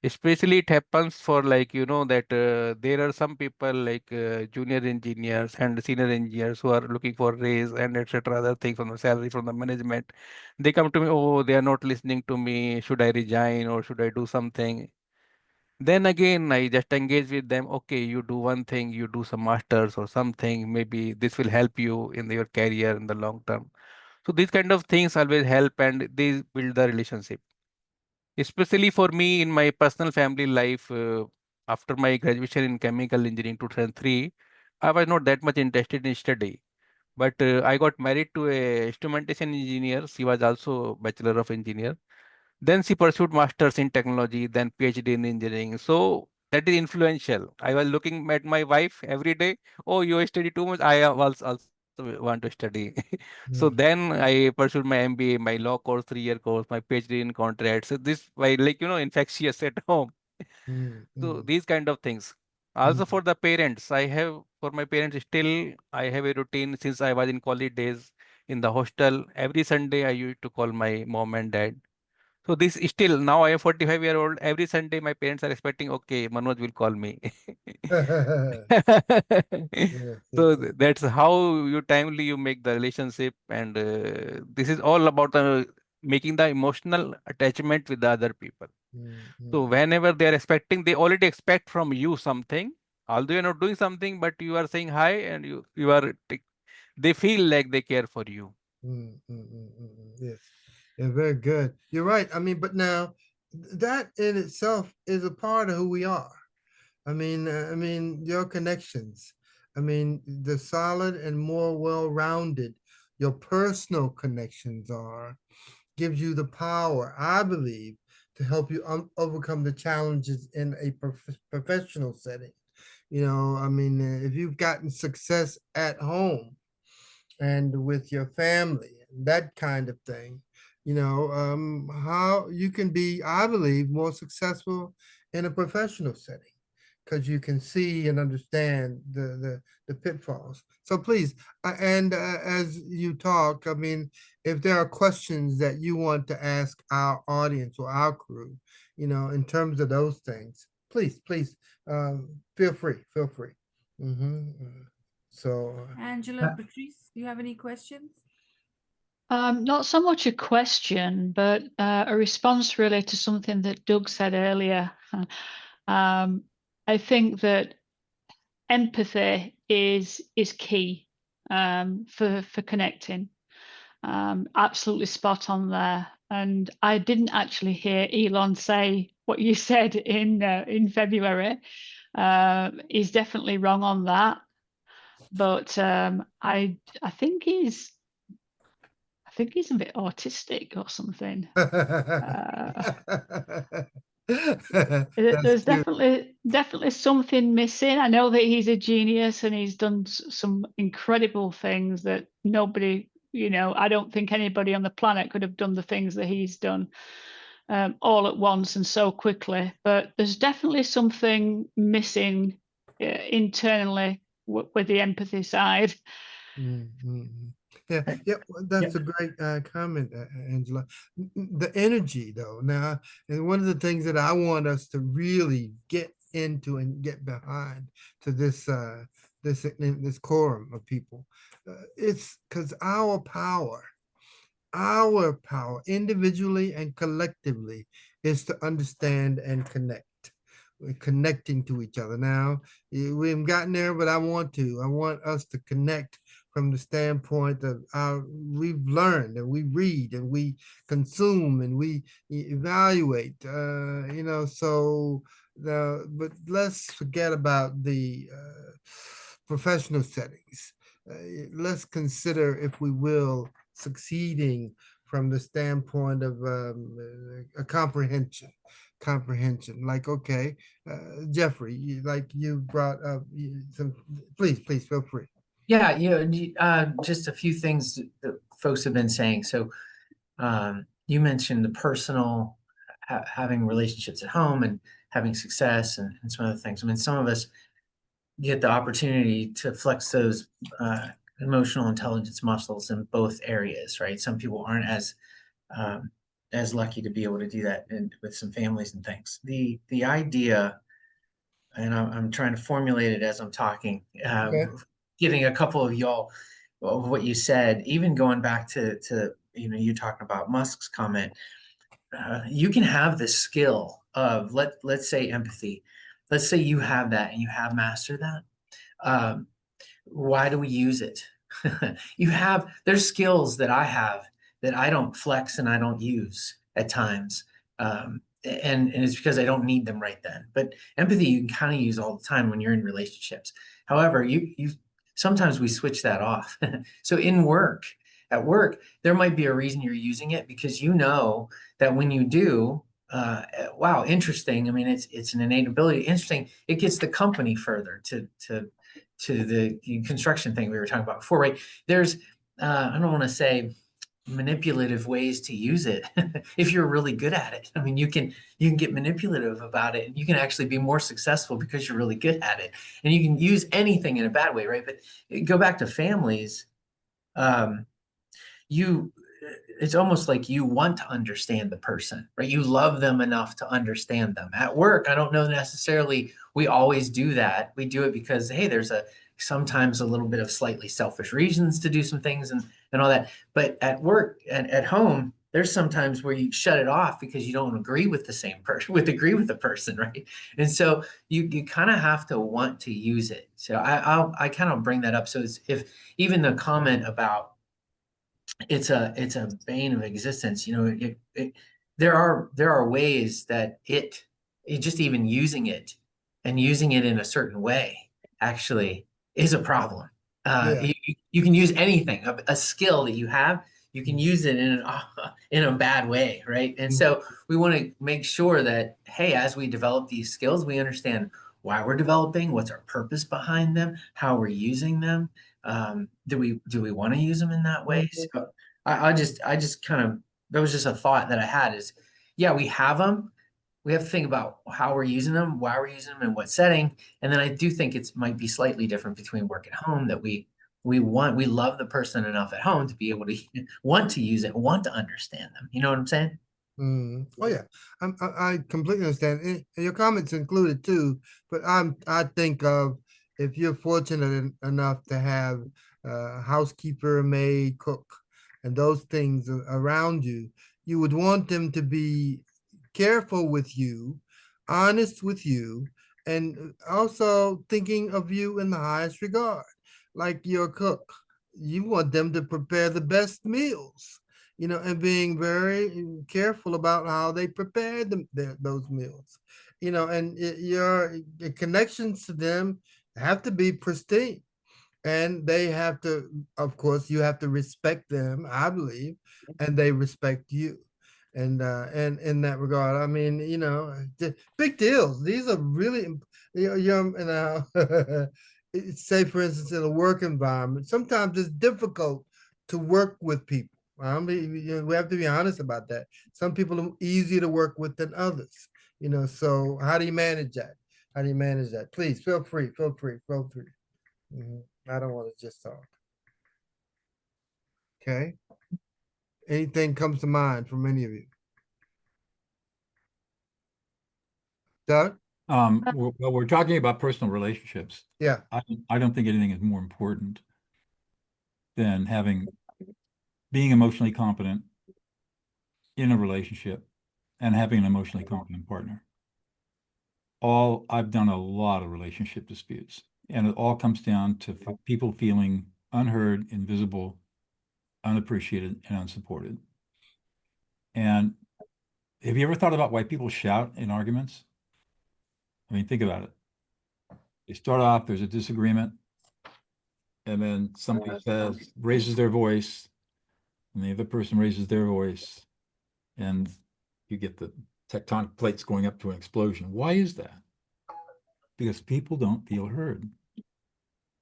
Especially it happens for, like, that there are some people like junior engineers and senior engineers who are looking for raise and etc. other things from the salary from the management. They come to me, oh, they are not listening to me. Should I resign or should I do something? Then again, I just engage with them. Okay, you do one thing, you do some masters or something. Maybe this will help you in your career in the long term. So these kind of things always help and they build the relationship. Especially for me in my personal family life, after my graduation in chemical engineering 2003, I was not that much interested in study. But I got married to a instrumentation engineer. She was also bachelor of engineer. Then she pursued masters in technology, then PhD in engineering. So that is influential. I was looking at my wife every day. Oh, you study too much. I was also want to study. So then I pursued my MBA, my law course, 3-year course, my PhD in contracts. So this by, like, infectious at home. So these kind of things. Also for the parents, for my parents still I have a routine since I was in college days in the hostel. Every Sunday I used to call my mom and dad. So this is still, now I am 45-year-old. Every Sunday my parents are expecting, okay, Manoj will call me. Yes, yes, So yes. that's how you timely you make the relationship, and this is all about making the emotional attachment with the other people. So whenever they are expecting, they already expect from you something. Although you're not doing something, but you are saying hi, and they feel like they care for you. Yes. Yeah, very good. You're right. I mean, but now that in itself is a part of who we are. I mean, your connections. I mean, the solid and more well-rounded your personal connections are, gives you the power, I believe, to help you overcome the challenges in a professional setting. I mean, if you've gotten success at home and with your family, that kind of thing, how you can be, I believe, more successful in a professional setting. because you can see and understand the pitfalls. So please, as you talk, I mean, if there are questions that you want to ask our audience or our crew, in terms of those things, please, feel free, feel free. So, Angela, Patrice, do you have any questions? Not so much a question, but a response really to something that Doug said earlier. I think that empathy is key for connecting. Absolutely spot on there. And I didn't actually hear Elon say what you said in February. He's definitely wrong on that. But I think he's a bit autistic or something. There's cute. definitely something missing. I know that he's a genius and he's done some incredible things that nobody, I don't think anybody on the planet could have done the things that he's done all at once and so quickly. But there's definitely something missing internally with the empathy side. Yeah, that's a great comment, Angela. The energy, though, now, and one of the things that I want us to really get into and get behind to this quorum of people, it's because our power individually and collectively is to understand and connect. We're connecting to each other now. We haven't gotten there, but I want us to connect from the standpoint of we've learned and we read and we consume and we evaluate, but let's forget about the professional settings. Let's consider, if we will, succeeding from the standpoint of a comprehension. Like, okay, Jeffrey, like you brought up some, please feel free. Yeah, just a few things that folks have been saying. So you mentioned the personal, having relationships at home and having success and some other things. I mean, some of us get the opportunity to flex those emotional intelligence muscles in both areas, right? Some people aren't as lucky to be able to do that with some families and things. The idea, and I'm trying to formulate it as I'm talking, Okay. giving a couple of y'all of what you said, even going back to you talking about Musk's comment, you can have the skill of let's say empathy. Let's say you have that and you have mastered that. Why do we use it? There's skills that I have that I don't flex and I don't use at times. And it's because I don't need them right then. But empathy you can kind of use all the time when you're in relationships. However, you sometimes we switch that off. So at work, there might be a reason you're using it because you know that when you do, wow, interesting. I mean, it's an innate ability. Interesting. It gets the company further to the construction thing we were talking about before, right? There's, I don't want to say manipulative ways to use it if you're really good at it. I mean, you can get manipulative about it and you can actually be more successful because you're really good at it. And you can use anything in a bad way, right? But go back to families, it's almost like you want to understand the person, right? You love them enough to understand them. At work, I don't know necessarily we always do that. We do it because, hey, there's sometimes a little bit of slightly selfish reasons to do some things and all that. But at work and at home, there's sometimes where you shut it off because you don't agree with the same person, agree with the person, right? And so you kind of have to want to use it. So I kind of bring that up. So if even the comment about it's a bane of existence, there are ways that it just even using it and using it in a certain way actually is a problem. Yeah. You can use anything, a skill that you have, you can use it in a bad way, right? And so we want to make sure that, hey, as we develop these skills, we understand why we're developing, what's our purpose behind them, how we're using them. Do we want to use them in that way? So I just kind of, that was just a thought that I had is, yeah, we have them, we have to think about how we're using them, why we're using them, and what setting. And then I do think it might be slightly different between work at home, that we love the person enough at home to be able to want to use it, want to understand them. You know what I'm saying? Oh yeah, I completely understand. And your comments included too, but I think of if you're fortunate enough to have a housekeeper, maid, cook, and those things around you, you would want them to be careful with you, honest with you, and also thinking of you in the highest regard. Like your cook, you want them to prepare the best meals, and being very careful about how they prepare those meals, and your connections to them have to be pristine. And they have to, of course, you have to respect them, I believe, and they respect you. And in that regard, I mean, big deals. These are really, say for instance, in a work environment, sometimes it's difficult to work with people. I mean, we have to be honest about that. Some people are easier to work with than others. So how do you manage that? How do you manage that? Please feel free. I don't want to just talk. Okay. Anything comes to mind from any of you? Doug? Well, we're talking about personal relationships. Yeah. I don't think anything is more important than being emotionally competent in a relationship and having an emotionally competent partner. I've done a lot of relationship disputes, and it all comes down to people feeling unheard, invisible, unappreciated, and unsupported. And have you ever thought about why people shout in arguments? I mean, think about it. They start off, there's a disagreement, and then somebody raises their voice, and the other person raises their voice, and you get the tectonic plates going up to an explosion. Why is that? Because people don't feel heard.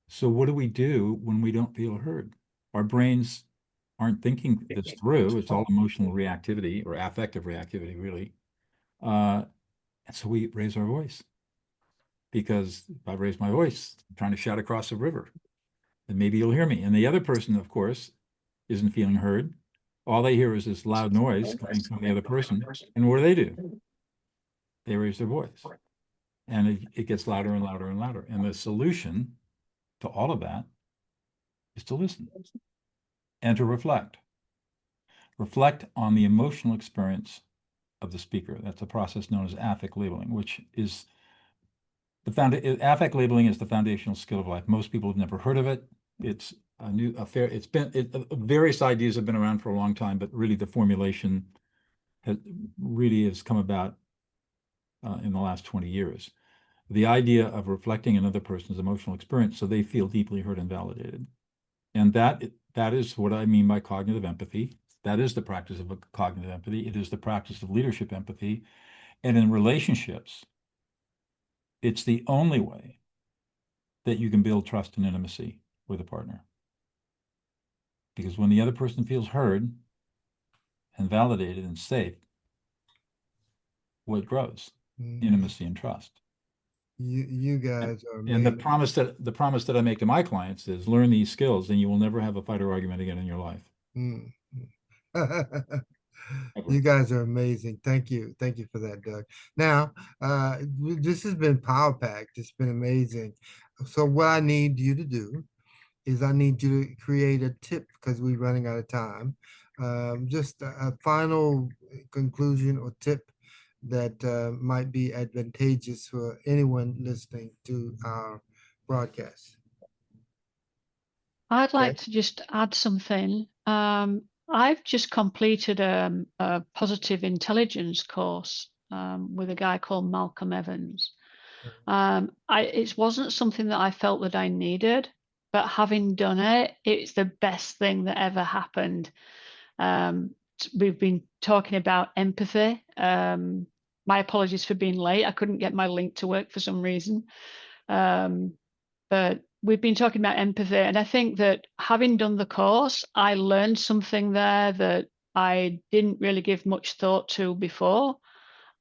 So what do we do when we don't feel heard? Our brains aren't thinking this through. It's all emotional reactivity or affective reactivity, really. And so we raise our voice. Because if I raise my voice, I'm trying to shout across a river, then maybe you'll hear me. And the other person, of course, isn't feeling heard. All they hear is this loud noise coming from the other person. And what do? They raise their voice. And it gets louder and louder and louder. And the solution to all of that is to listen and to reflect. Reflect on the emotional experience of the speaker. That's a process known as affect labeling, which is affect labeling is the foundational skill of life. Most people have never heard of it. It's a new affair. Various ideas have been around for a long time, but really the formulation has come about in the last 20 years. The idea of reflecting another person's emotional experience so they feel deeply heard and validated. And that is what I mean by cognitive empathy. That is the practice of cognitive empathy. It is the practice of leadership empathy. And in relationships, it's the only way that you can build trust and intimacy with a partner. Because when the other person feels heard and validated and safe, what grows? Intimacy and trust. You guys are amazing. And the promise that I make to my clients is learn these skills and you will never have a fight or argument again in your life. You guys are amazing. Thank you. Thank you for that, Doug. Now, this has been power packed. It's been amazing. So what I need you to do is I need you to create a tip because we're running out of time. Just a final conclusion or tip that might be advantageous for anyone listening to our broadcast. I'd like to just add something. I've just completed a positive intelligence course with a guy called Malcolm Evans. It wasn't something that I felt that I needed, but having done it, it's the best thing that ever happened. We've been talking about empathy. My apologies for being late. I couldn't get my link to work for some reason. But we've been talking about empathy, and I think that having done the course, I learned something there that I didn't really give much thought to before.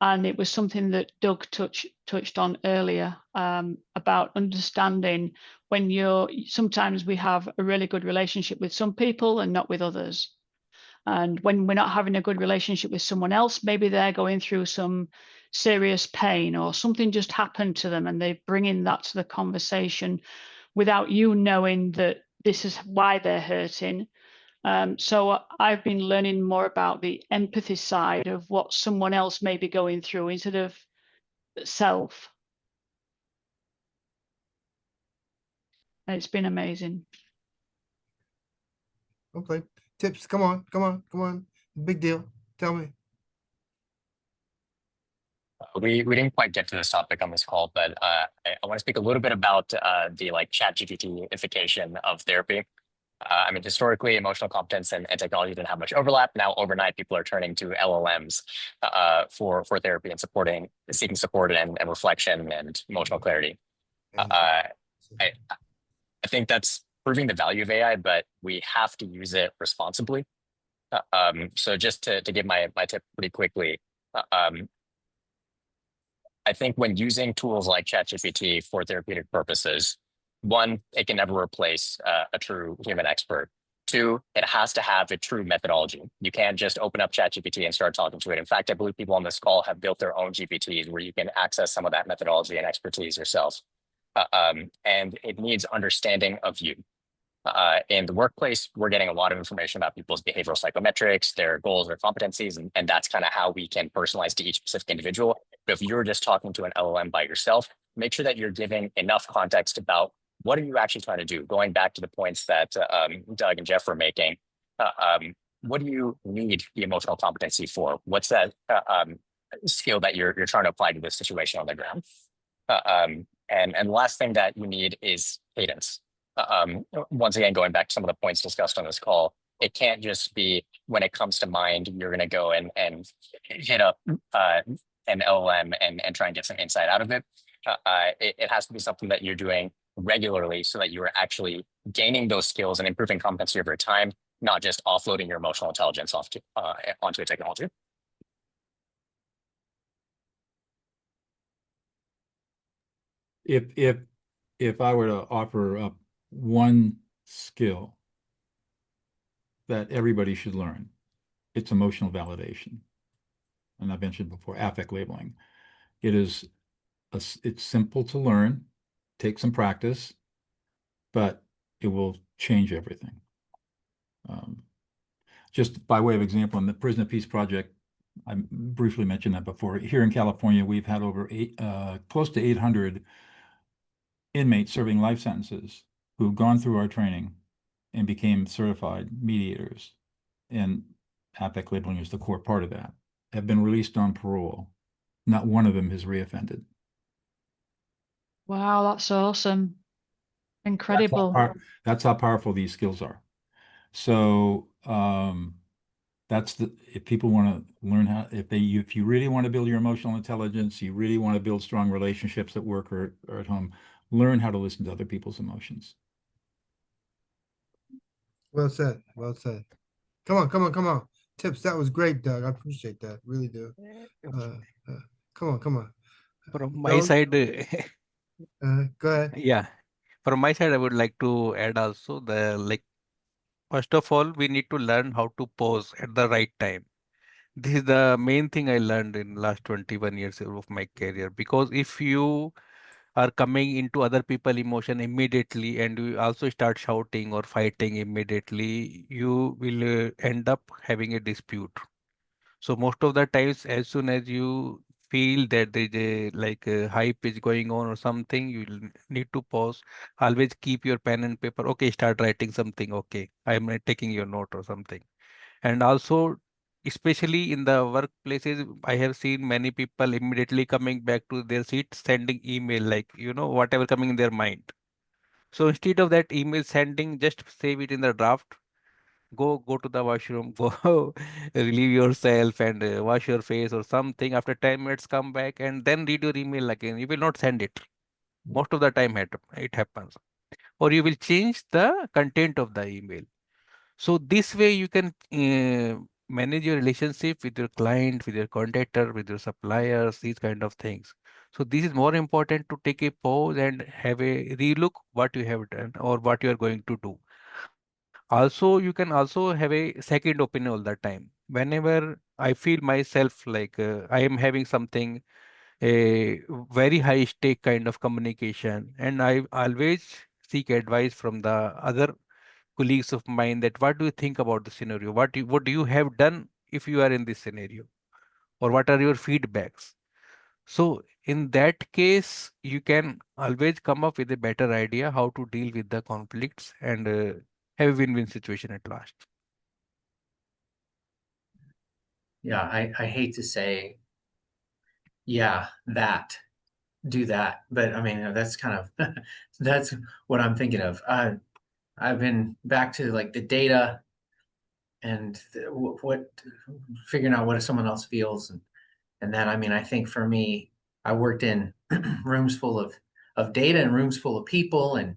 And it was something that Doug touched on earlier, about understanding when sometimes we have a really good relationship with some people and not with others. And when we're not having a good relationship with someone else, maybe they're going through some serious pain or something just happened to them, and they bring in that to the conversation without you knowing that this is why they're hurting. So I've been learning more about the empathy side of what someone else may be going through instead of self. And it's been amazing. Okay. Tips. Come on. Big deal. Tell me. We didn't quite get to this topic on this call, but I want to speak a little bit about the like chat GPT-ification of therapy. I mean, historically, emotional competence and technology didn't have much overlap. Now, overnight, people are turning to LLMs for therapy and seeking support and reflection and emotional clarity. I think that's proving the value of AI, but we have to use it responsibly. So just to give my tip pretty quickly, I think when using tools like ChatGPT for therapeutic purposes, one, it can never replace a true human expert. Two, it has to have a true methodology. You can't just open up ChatGPT and start talking to it. In fact, I believe people on this call have built their own GPTs where you can access some of that methodology and expertise yourself. And it needs understanding of you. In the workplace, we're getting a lot of information about people's behavioral psychometrics, their goals, their competencies, and that's kind of how we can personalize to each specific individual. But if you're just talking to an LLM by yourself, make sure that you're giving enough context about what are you actually trying to do? Going back to the points that Doug and Jeff were making, what do you need the emotional competency for? What's that skill that you're trying to apply to this situation on the ground? And the last thing that you need is cadence. Once again, going back to some of the points discussed on this call, it can't just be when it comes to mind, you're going to go and hit up an LLM and try and get some insight out of it. It has to be something that you're doing regularly so that you are actually gaining those skills and improving competency over time, not just offloading your emotional intelligence onto a technology. If I were to offer up one skill that everybody should learn, it's emotional validation. And I mentioned before, affect labeling. It's simple to learn, take some practice, but it will change everything. Just by way of example, in the Prison of Peace Project, I briefly mentioned that before. Here in California, we've had over close to 800 inmates serving life sentences who've gone through our training and became certified mediators. And affect labeling is the core part of that. Have been released on parole. Not one of them has reoffended. Wow, that's awesome. Incredible. That's how powerful these skills are. So if people want to learn how, if you really want to build your emotional intelligence, you really want to build strong relationships at work or at home, learn how to listen to other people's emotions. Well said. Well said. Come on. Tips. That was great, Doug. I appreciate that. Really do. Come on. From my side, Go ahead. yeah, from my side, I would like to add also first of all, we need to learn how to pause at the right time. This is the main thing I learned in last 21 years of my career, because if you are coming into other people emotion immediately and you also start shouting or fighting immediately, you will end up having a dispute. So most of the times, as soon as you feel that there's a hype is going on or something, you need to pause. Always keep your pen and paper. Okay, start writing something. Okay, I'm taking your note or something. And also, especially in the workplaces, I have seen many people immediately coming back to their seat, sending email whatever coming in their mind. So instead of that email sending, just save it in the draft. Go to the washroom, go relieve yourself and wash your face or something. After 10 minutes, come back and then read your email again. You will not send it. Most of the time it happens. Or you will change the content of the email. So this way you can manage your relationship with your client, with your contractor, with your suppliers, these kind of things. So this is more important to take a pause and have a relook what you have done or what you are going to do. Also, you can also have a second opinion all the time. Whenever I feel myself like I am having something, a very high stake kind of communication, and I always seek advice from the other colleagues of mine that what do you think about the scenario? What do you have done if you are in this scenario? Or what are your feedbacks? So in that case, you can always come up with a better idea how to deal with the conflicts and have a win-win situation at last. Yeah, I hate to say, yeah, do that, but I mean, that's kind of that's what I'm thinking of. I've been back to like the data and what figuring out what someone else feels, and then I mean, I think for me, I worked in rooms full of data and rooms full of people, and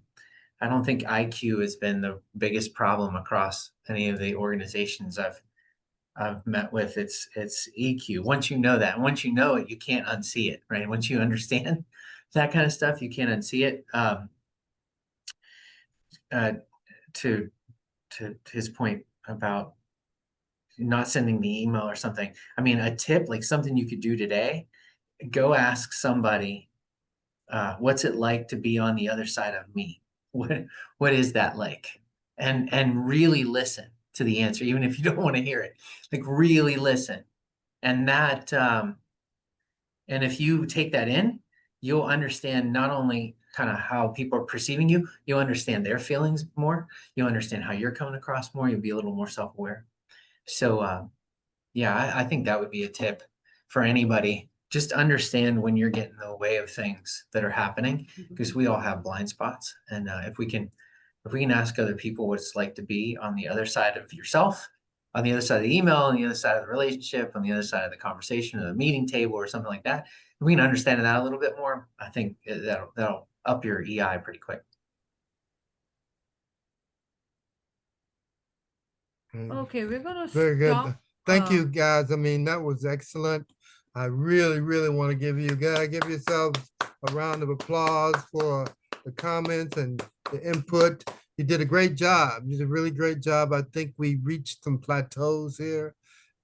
I don't think IQ has been the biggest problem across any of the organizations I've met with. It's EQ. Once you know that, once you know it, you can't unsee it, right? Once you understand that kind of stuff, you can't unsee it. Uh, to his point about not sending the email or something. I mean, a tip, like something you could do today, go ask somebody, what's it like to be on the other side of me? What is that like? And really listen to the answer, even if you don't want to hear it. Like really listen. And that and if you take that in, you'll understand not only kind of how people are perceiving you, you'll understand their feelings more. You'll understand how you're coming across more. You'll be a little more self-aware. So yeah, I think that would be a tip for anybody. Just understand when you're getting in the way of things that are happening, because we all have blind spots. And if we can ask other people what it's like to be on the other side of yourself, on the other side of the email, on the other side of the relationship, on the other side of the conversation or the meeting table or something like that, if we can understand that a little bit more, I think that'll up your EI pretty quick. Okay, we're gonna Very good. stop. Thank you, guys. I mean, that was excellent. I really, really want to give you guys, give yourselves a round of applause for the comments and the input. You did a great job. You did a really great job. I think we reached some plateaus here.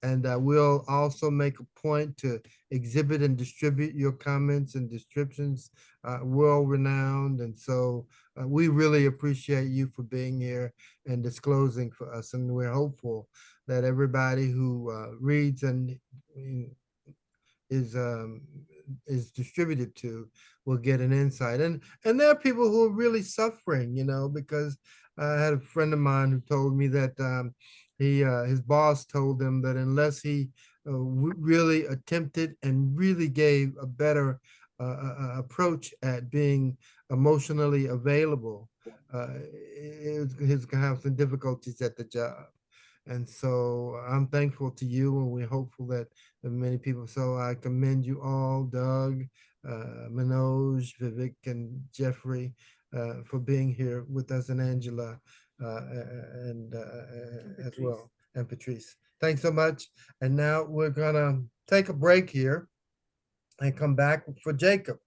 And we'll also make a point to exhibit and distribute your comments and descriptions, world-renowned. And so we really appreciate you for being here and disclosing for us. And we're hopeful that everybody who reads and is distributed to will get an insight. And there are people who are really suffering, you know, because I had a friend of mine who told me that his boss told him that unless he really attempted and really gave a better approach at being emotionally available, he's gonna have some difficulties at the job. And so I'm thankful to you, and we're hopeful that many people. So I commend you all, Doug, Manoj, Vivek, and Jeffrey, for being here with us, and Angela, and as well, and Patrice. Thanks so much. And now we're gonna take a break here and come back for Jacob.